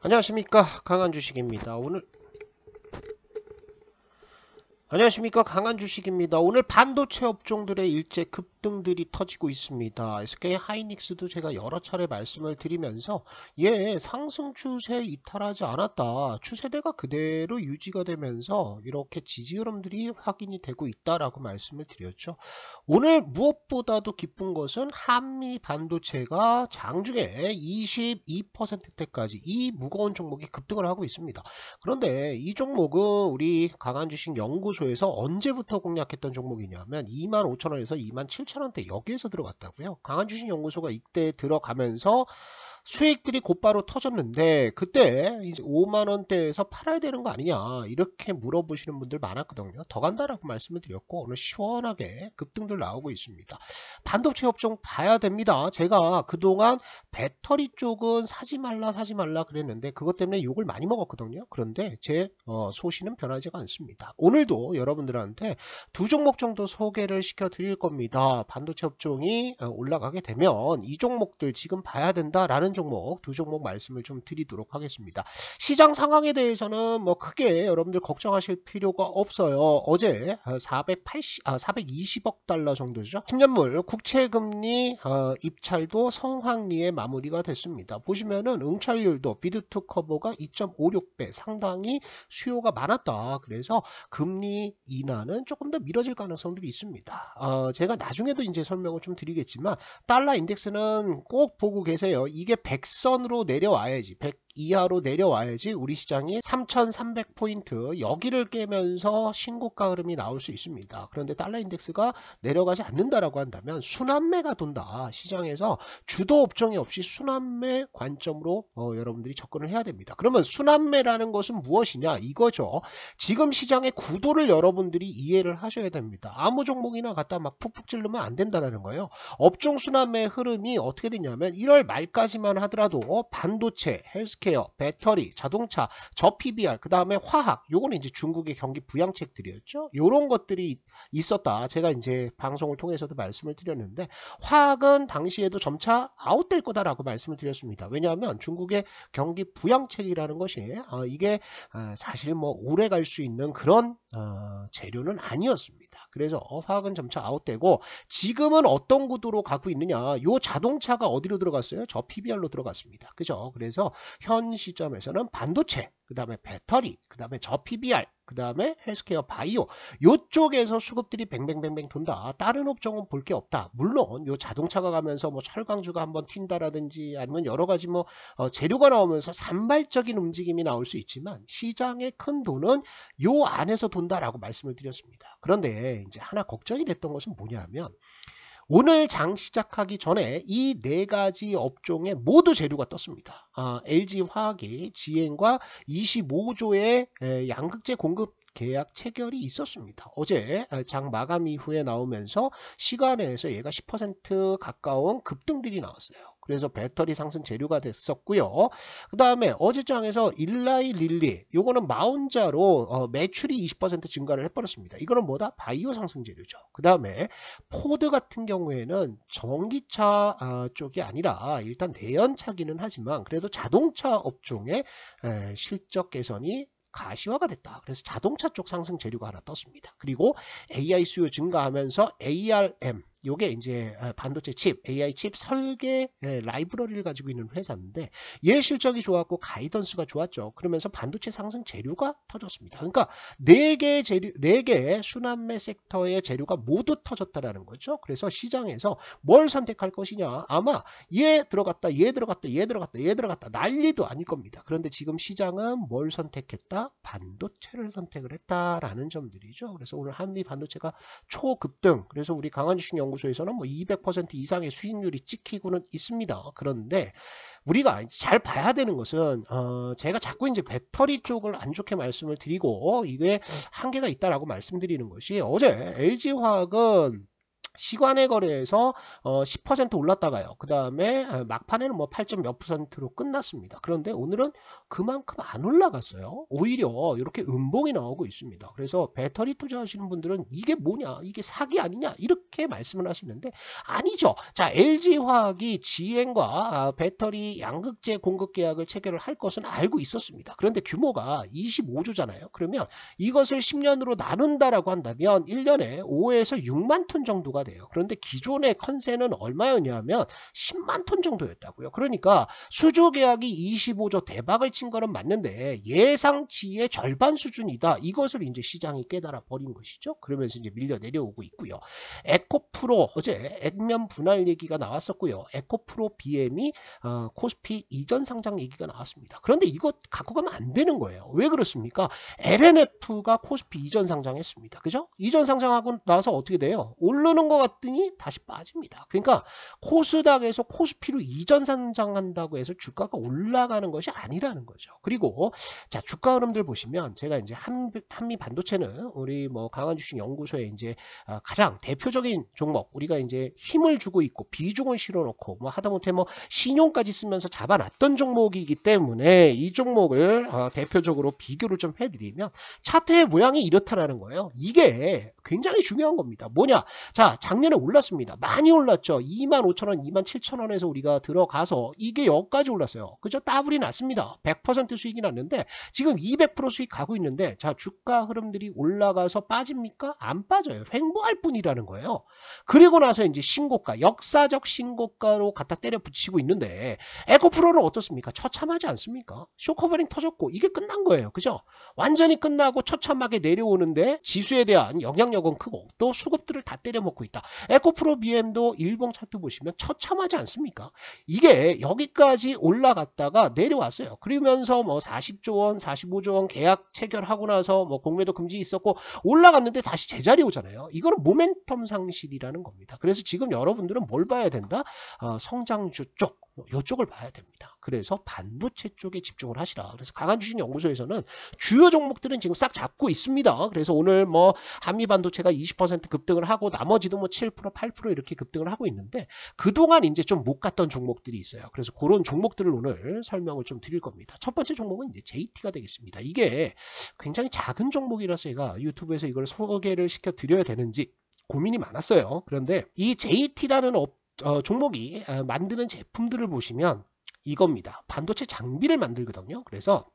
안녕하십니까, 강한주식입니다. 오늘 반도체 업종들의 일제 급등들이 터지고 있습니다. SK 하이닉스도 제가 여러 차례 말씀을 드리면서 상승 추세 이탈하지 않았다. 추세대가 그대로 유지가 되면서 이렇게 지지 흐름들이 확인이 되고 있다라고 말씀을 드렸죠. 오늘 무엇보다도 기쁜 것은 한미 반도체가 장중에 22%대까지 이 무거운 종목이 급등을 하고 있습니다. 그런데 이 종목은 우리 강한주식 연구소에서 언제부터 공략했던 종목이냐면 25,000원에서 27,000원대 여기에서 들어갔다고요. 강한주식 연구소가 이때 들어가면서 수익들이 곧바로 터졌는데 그때 이제 5만원대에서 팔아야 되는 거 아니냐 이렇게 물어보시는 분들 많았거든요. 더 간다라고 말씀을 드렸고 오늘 시원하게 급등들 나오고 있습니다. 반도체 업종 봐야 됩니다. 제가 그동안 배터리 쪽은 사지 말라 그랬는데 그것 때문에 욕을 많이 먹었거든요. 그런데 제 소신은 변하지가 않습니다. 오늘도 여러분들한테 두 종목 정도 소개를 시켜 드릴 겁니다. 반도체 업종이 올라가게 되면 이 종목들 지금 봐야 된다라는 종목 두 종목 말씀을 좀 드리도록 하겠습니다. 시장 상황에 대해서는 뭐 크게 여러분들 걱정하실 필요가 없어요. 어제 420억 달러 정도죠. 10년물 국채금리 입찰도 성황리에 마무리가 됐습니다. 보시면은 응찰률도 비드2 커버가 2.56배 상당히 수요가 많았다. 그래서 금리 인하는 조금 더 미뤄질 가능성들이 있습니다. 제가 나중에도 이제 설명을 좀 드리겠지만 달러 인덱스는 꼭 보고 계세요. 이게 100선으로 내려와야지 100 이하로 내려와야지 우리 시장이 3,300포인트 여기를 깨면서 신고가 흐름이 나올 수 있습니다. 그런데 달러 인덱스가 내려가지 않는다라고 한다면 순환매가 돈다. 시장에서 주도 업종이 없이 순환매 관점으로 여러분들이 접근을 해야 됩니다. 그러면 순환매라는 것은 무엇이냐 이거죠. 지금 시장의 구도를 여러분들이 이해를 하셔야 됩니다. 아무 종목이나 갖다 막 푹푹 찌르면 안 된다는 거예요. 업종 순환매 흐름이 어떻게 되냐면 1월 말까지만 하더라도 반도체, 헬스케어, 배터리, 자동차, 저 PBR, 그 다음에 화학, 요거는 이제 중국의 경기 부양책들이었죠. 요런 것들이 있었다. 제가 이제 방송을 통해서도 말씀을 드렸는데 화학은 당시에도 점차 아웃될 거다라고 말씀을 드렸습니다. 왜냐하면 중국의 경기 부양책이라는 것이 이게 사실 뭐 오래 갈 수 있는 그런 재료는 아니었습니다. 그래서 화학은 점차 아웃되고 지금은 어떤 구도로 가고 있느냐 요 자동차가 어디로 들어갔어요? 저 PBR로 들어갔습니다. 그죠? 그래서 현 시점에서는 반도체 그 다음에 배터리 그 다음에 저 PBR 그 다음에 헬스케어 바이오 요쪽에서 수급들이 뱅뱅뱅뱅 돈다. 다른 업종은 볼 게 없다. 물론 요 자동차가 가면서 뭐 철강주가 한번 튄다라든지 아니면 여러 가지 뭐 재료가 나오면서 산발적인 움직임이 나올 수 있지만 시장의 큰 돈은 요 안에서 돈다라고 말씀을 드렸습니다. 그런데 이제 하나 걱정이 됐던 것은 뭐냐면 오늘 장 시작하기 전에 이 네 가지 업종에 모두 재료가 떴습니다. LG화학이 지엔과 25조의 양극재 공급 계약 체결이 있었습니다. 어제 장 마감 이후에 나오면서 시간에서 얘가 10% 가까운 급등들이 나왔어요. 그래서 배터리 상승 재료가 됐었고요. 그 다음에 어제장에서 일라이 릴리 요거는 마운자로 매출이 20% 증가를 해버렸습니다. 이거는 뭐다? 바이오 상승 재료죠. 그 다음에 포드 같은 경우에는 전기차 쪽이 아니라 일단 내연차기는 하지만 그래도 자동차 업종의 실적 개선이 가시화가 됐다. 그래서 자동차 쪽 상승 재료가 하나 떴습니다. 그리고 AI 수요 증가하면서 ARM 요게 이제 반도체 칩, AI 칩 설계 라이브러리를 가지고 있는 회사인데 얘 실적이 좋았고 가이던스가 좋았죠. 그러면서 반도체 상승 재료가 터졌습니다. 그러니까 네 개 재료, 네 개의 순환매 섹터의 재료가 모두 터졌다라는 거죠. 그래서 시장에서 뭘 선택할 것이냐? 아마 얘 들어갔다, 얘 들어갔다, 얘 들어갔다, 얘 들어갔다 난리도 아닐 겁니다. 그런데 지금 시장은 뭘 선택했다? 반도체를 선택을 했다라는 점들이죠. 그래서 오늘 한미 반도체가 초급등. 그래서 우리 강한주식 연구소에서는 뭐 200% 이상의 수익률이 찍히고는 있습니다. 그런데 우리가 잘 봐야 되는 것은 제가 자꾸 이제 배터리 쪽을 안 좋게 말씀을 드리고 이게 한계가 있다라고 말씀드리는 것이 어제 LG화학은 시간의 거래에서 10% 올랐다가요. 그 다음에 막판에는 뭐 8점 몇 %로 끝났습니다. 그런데 오늘은 그만큼 안 올라갔어요. 오히려 이렇게 음봉이 나오고 있습니다. 그래서 배터리 투자하시는 분들은 이게 뭐냐, 이게 사기 아니냐 이렇게 말씀을 하시는데 아니죠. 자, LG화학이 GM과 배터리 양극재 공급 계약을 체결을 할 것은 알고 있었습니다. 그런데 규모가 25조잖아요. 그러면 이것을 10년으로 나눈다라고 한다면 1년에 5에서 6만 톤 정도가 돼요. 그런데 기존의 컨센은 얼마였냐면 10만 톤 정도였다고요. 그러니까 수주 계약이 25조 대박을 친 거는 맞는데 예상치의 절반 수준이다. 이것을 이제 시장이 깨달아 버린 것이죠. 그러면서 이제 밀려 내려오고 있고요. 에코프로 어제 액면 분할 얘기가 나왔었고요. 에코프로 BM이 코스피 이전 상장 얘기가 나왔습니다. 그런데 이거 갖고 가면 안 되는 거예요. 왜 그렇습니까? LNF가 코스피 이전 상장했습니다. 그죠? 이전 상장하고 나서 어떻게 돼요? 오르는 것 같더니 다시 빠집니다. 그러니까 코스닥에서 코스피로 이전 상장한다고 해서 주가가 올라가는 것이 아니라는 거죠. 그리고 자, 주가 흐름들 보시면 제가 이제 한미 반도체는 우리 뭐 강한주식 연구소에 이제 가장 대표적인 종목, 우리가 이제 힘을 주고 있고 비중을 실어놓고 뭐 하다못해 뭐 신용까지 쓰면서 잡아놨던 종목이기 때문에 이 종목을 대표적으로 비교를 좀 해드리면 차트의 모양이 이렇다라는 거예요. 이게 굉장히 중요한 겁니다. 뭐냐? 자, 작년에 올랐습니다. 많이 올랐죠. 25,000원, 27,000원에서 우리가 들어가서 이게 여기까지 올랐어요. 그죠? 따블이 났습니다. 100% 수익이 났는데 지금 200% 수익 가고 있는데 자, 주가 흐름들이 올라가서 빠집니까? 안 빠져요. 횡보할 뿐이라는 거예요. 그리고 나서 이제 신고가, 역사적 신고가로 갖다 때려 붙이고 있는데 에코프로는 어떻습니까? 처참하지 않습니까? 쇼커버링 터졌고 이게 끝난 거예요. 그죠? 완전히 끝나고 처참하게 내려오는데 지수에 대한 영향력은 크고 또 수급들을 다 때려먹고 있다. 에코프로 BM도 일봉 차트 보시면 처참하지 않습니까? 이게 여기까지 올라갔다가 내려왔어요. 그러면서 뭐 40조 원, 45조 원 계약 체결하고 나서 뭐 공매도 금지 있었고 올라갔는데 다시 제자리 오잖아요. 이거는 모멘텀 상실이라는 겁니다. 그래서 지금 여러분들은 뭘 봐야 된다? 성장주 쪽, 이쪽을 봐야 됩니다. 그래서 반도체 쪽에 집중을 하시라. 그래서 강한주식 연구소에서는 주요 종목들은 지금 싹 잡고 있습니다. 그래서 오늘 뭐 한미 반도체가 20% 급등을 하고 나머지도 뭐 7%, 8% 이렇게 급등을 하고 있는데 그동안 이제 좀 못 갔던 종목들이 있어요. 그래서 그런 종목들을 오늘 설명을 좀 드릴 겁니다. 첫 번째 종목은 이제 JT가 되겠습니다. 이게 굉장히 작은 종목이라서 제가 유튜브에서 이걸 소개를 시켜 드려야 되는지 고민이 많았어요. 그런데 이 JT라는 종목이 만드는 제품들을 보시면 이겁니다. 반도체 장비를 만들거든요. 그래서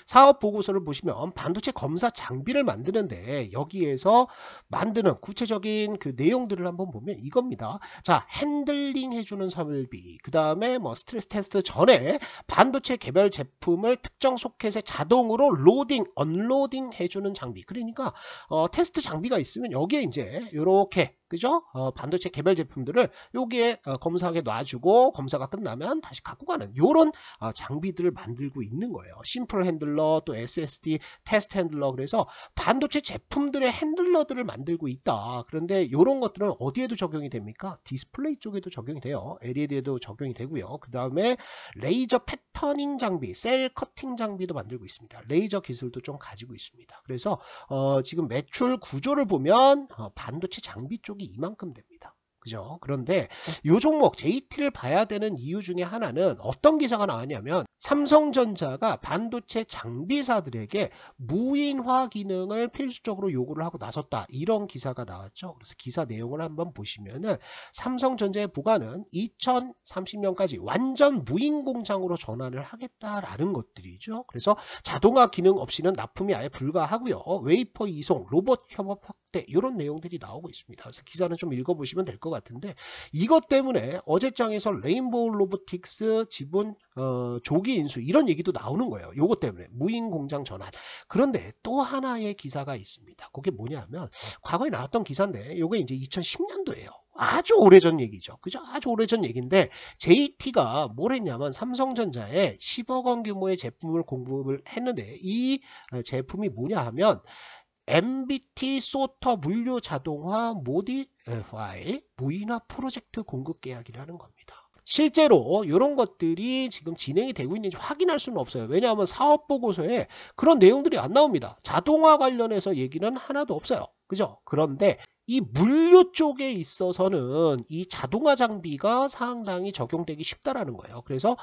사업 보고서를 보시면 반도체 검사 장비를 만드는데 여기에서 만드는 구체적인 그 내용들을 한번 보면 이겁니다. 자, 핸들링 해주는 설비, 그 다음에 뭐 스트레스 테스트 전에 반도체 개별 제품을 특정 소켓에 자동으로 로딩, 언로딩 해주는 장비. 그러니까 테스트 장비가 있으면 여기에 이제 이렇게 그죠? 반도체 개별 제품들을 여기에 검사하게 놔주고 검사가 끝나면 다시 갖고 가는 이런 장비들을 만들고 있는 거예요. 심플 핸들러, 또 SSD 테스트 핸들러. 그래서 반도체 제품들의 핸들러들을 만들고 있다. 그런데 이런 것들은 어디에도 적용이 됩니까? 디스플레이 쪽에도 적용이 돼요. LED에도 적용이 되고요. 그 다음에 레이저 패터닝 장비, 셀 커팅 장비도 만들고 있습니다. 레이저 기술도 좀 가지고 있습니다. 그래서 지금 매출 구조를 보면 반도체 장비 쪽이 이만큼 됩니다. 그죠? 그런데 이 종목 JT를 봐야 되는 이유 중에 하나는 어떤 기사가 나왔냐면 삼성전자가 반도체 장비사들에게 무인화 기능을 필수적으로 요구를 하고 나섰다. 이런 기사가 나왔죠. 그래서 기사 내용을 한번 보시면은 삼성전자의 부가는 2030년까지 완전 무인 공장으로 전환을 하겠다라는 것들이죠. 그래서 자동화 기능 없이는 납품이 아예 불가하고요. 웨이퍼 이송, 로봇 협업 확대 이런 내용들이 나오고 있습니다. 그래서 기사는 좀 읽어보시면 될 것 같은데 이것 때문에 어제장에서 레인보우 로보틱스 지분 조기 인수 이런 얘기도 나오는 거예요. 요것 때문에 무인 공장 전환. 그런데 또 하나의 기사가 있습니다. 그게 뭐냐면 과거에 나왔던 기사인데 요게 이제 2010년도예요. 아주 오래전 얘기죠. 그죠? 아주 오래전 얘기인데 JT가 뭘 했냐면 삼성전자에 10억 원 규모의 제품을 공급을 했는데 이 제품이 뭐냐 하면 MBT 소터 물류 자동화 모디파이 무인화 프로젝트 공급 계약이라는 겁니다. 실제로 이런 것들이 지금 진행이 되고 있는지 확인할 수는 없어요. 왜냐하면 사업 보고서에 그런 내용들이 안 나옵니다. 자동화 관련해서 얘기는 하나도 없어요. 그죠? 그런데 이 물류 쪽에 있어서는 이 자동화 장비가 상당히 적용되기 쉽다라는 거예요. 그래서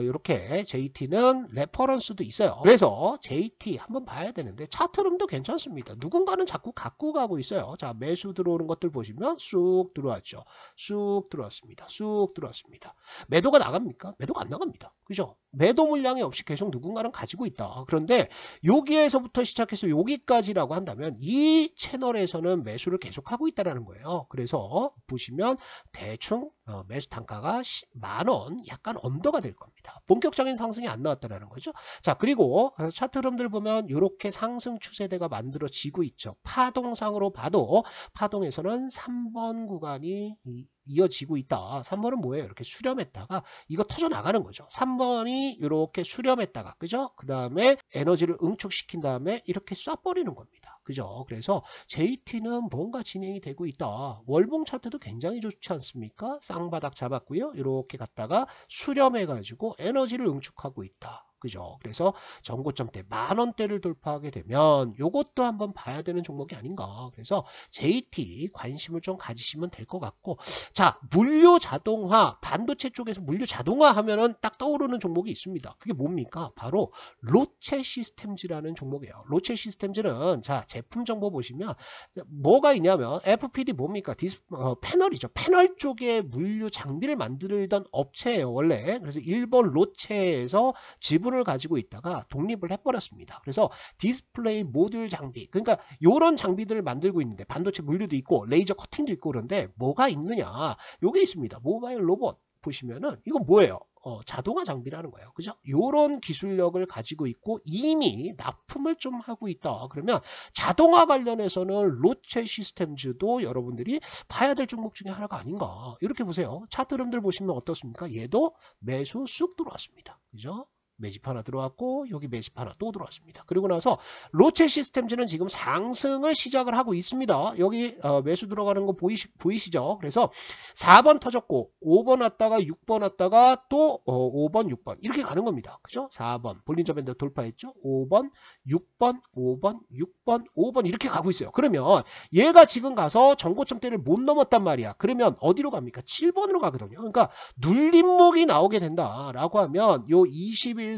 이렇게 JT는 레퍼런스도 있어요. 그래서 JT 한번 봐야 되는데 차트 흐름도 괜찮습니다. 누군가는 자꾸 갖고 가고 있어요. 자, 매수 들어오는 것들 보시면 쑥 들어왔죠. 쑥 들어왔습니다. 쑥 들어왔습니다. 매도가 나갑니까? 매도가 안 나갑니다. 그죠? 매도 물량이 없이 계속 누군가는 가지고 있다. 그런데 여기에서부터 시작해서 여기까지라고 한다면 이 채널에서는 매수를 계속하고 있다는 거예요. 그래서 보시면 대충 매수 단가가 10,000원 약간 언더가 될 겁니다. 본격적인 상승이 안 나왔다는 거죠. 자, 그리고 차트 흐름들 보면 이렇게 상승 추세대가 만들어지고 있죠. 파동상으로 봐도 파동에서는 3번 구간이 이어지고 있다. 3번은 뭐예요? 이렇게 수렴했다가 이거 터져 나가는 거죠. 3번이 이렇게 수렴했다가 그죠? 그 다음에 에너지를 응축시킨 다음에 이렇게 쏴버리는 겁니다. 그죠? 그래서 JT는 뭔가 진행이 되고 있다. 월봉 차트도 굉장히 좋지 않습니까? 쌍바닥 잡았고요. 이렇게 갔다가 수렴해 가지고 에너지를 응축하고 있다. 그죠? 그래서 전고점대 10,000원대를 돌파하게 되면 요것도 한번 봐야 되는 종목이 아닌가. 그래서 JT 관심을 좀 가지시면 될 것 같고, 자, 물류 자동화, 반도체 쪽에서 물류 자동화 하면은 딱 떠오르는 종목이 있습니다. 그게 뭡니까? 바로 로체 시스템즈라는 종목이에요. 로체 시스템즈는 자, 제품 정보 보시면 뭐가 있냐면 FPD 뭡니까? 패널이죠. 패널 쪽에 물류 장비를 만들던 업체예요, 원래. 그래서 일본 로체에서 지분을 가지고 있다가 독립을 해버렸습니다. 그래서 디스플레이 모듈 장비, 그러니까 이런 장비들을 만들고 있는데 반도체 물류도 있고 레이저 커팅도 있고 그런데 뭐가 있느냐? 요게 있습니다. 모바일 로봇 보시면은 이거 뭐예요? 자동화 장비라는 거예요. 그죠? 요런 기술력을 가지고 있고 이미 납품을 좀 하고 있다. 그러면 자동화 관련해서는 로체 시스템즈도 여러분들이 봐야 될 종목 중에 하나가 아닌가. 이렇게 보세요. 차트 흐름들 보시면 어떻습니까? 얘도 매수 쑥 들어왔습니다. 그죠? 매집 하나 들어왔고 여기 매집 하나 또 들어왔습니다. 그리고 나서 로체 시스템즈는 지금 상승을 시작을 하고 있습니다. 여기 매수 들어가는 거 보이시죠? 그래서 4번 터졌고 5번 왔다가 6번 왔다가 또 5번 6번 이렇게 가는 겁니다. 그죠? 4번 볼린저 밴드 돌파했죠? 5번 6번 5번 6번 5번 이렇게 가고 있어요. 그러면 얘가 지금 가서 전고점대를 못 넘었단 말이야. 그러면 어디로 갑니까? 7번으로 가거든요. 그러니까 눌림목이 나오게 된다라고 하면 요 21선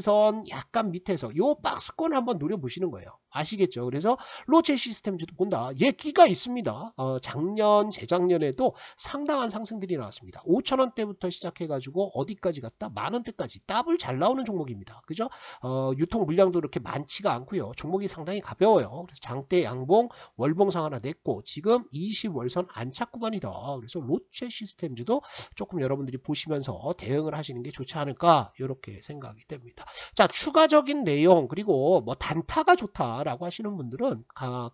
약간 밑에서 요 박스권 한번 노려보시는 거예요. 아시겠죠? 그래서 로체 시스템즈도 본다. 얘 끼가 있습니다. 작년, 재작년에도 상당한 상승들이 나왔습니다. 5,000원대부터 시작해가지고 어디까지 갔다? 10,000원대까지 더블 잘 나오는 종목입니다. 그죠? 유통 물량도 그렇게 많지가 않고요. 종목이 상당히 가벼워요. 그래서 장대 양봉, 월봉상 하나 냈고 지금 20월선 안착 구간이다. 그래서 로체 시스템즈도 조금 여러분들이 보시면서 대응을 하시는 게 좋지 않을까 이렇게 생각이 됩니다. 자, 추가적인 내용 그리고 뭐 단타가 좋다라고 하시는 분들은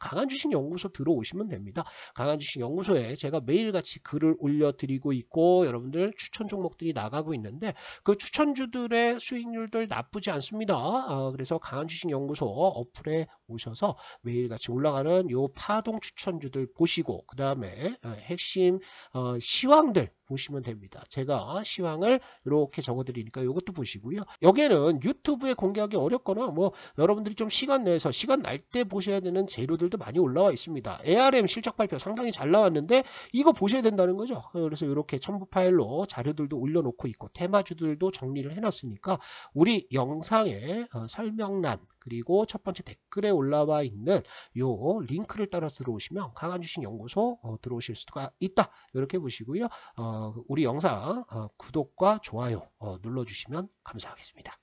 강한주식연구소 들어오시면 됩니다. 강한주식연구소에 제가 매일같이 글을 올려드리고 있고 여러분들 추천 종목들이 나가고 있는데 그 추천주들의 수익률들 나쁘지 않습니다. 그래서 강한주식연구소 어플에 오셔서 매일같이 올라가는 요 파동 추천주들 보시고 그 다음에 핵심 시황들 보시면 됩니다. 제가 시황을 이렇게 적어드리니까 이것도 보시고요. 여기에는 유튜브에 공개하기 어렵거나 뭐 여러분들이 좀 시간 내서 시간 날 때 보셔야 되는 재료들도 많이 올라와 있습니다. ARM 실적 발표 상당히 잘 나왔는데 이거 보셔야 된다는 거죠. 그래서 이렇게 첨부 파일로 자료들도 올려놓고 있고 테마주들도 정리를 해놨으니까 우리 영상의 설명란 그리고 첫 번째 댓글에 올라와 있는 요 링크를 따라서 들어오시면 강한주식연구소 들어오실 수가 있다. 이렇게 보시고요. 우리 영상 구독과 좋아요 눌러주시면 감사하겠습니다.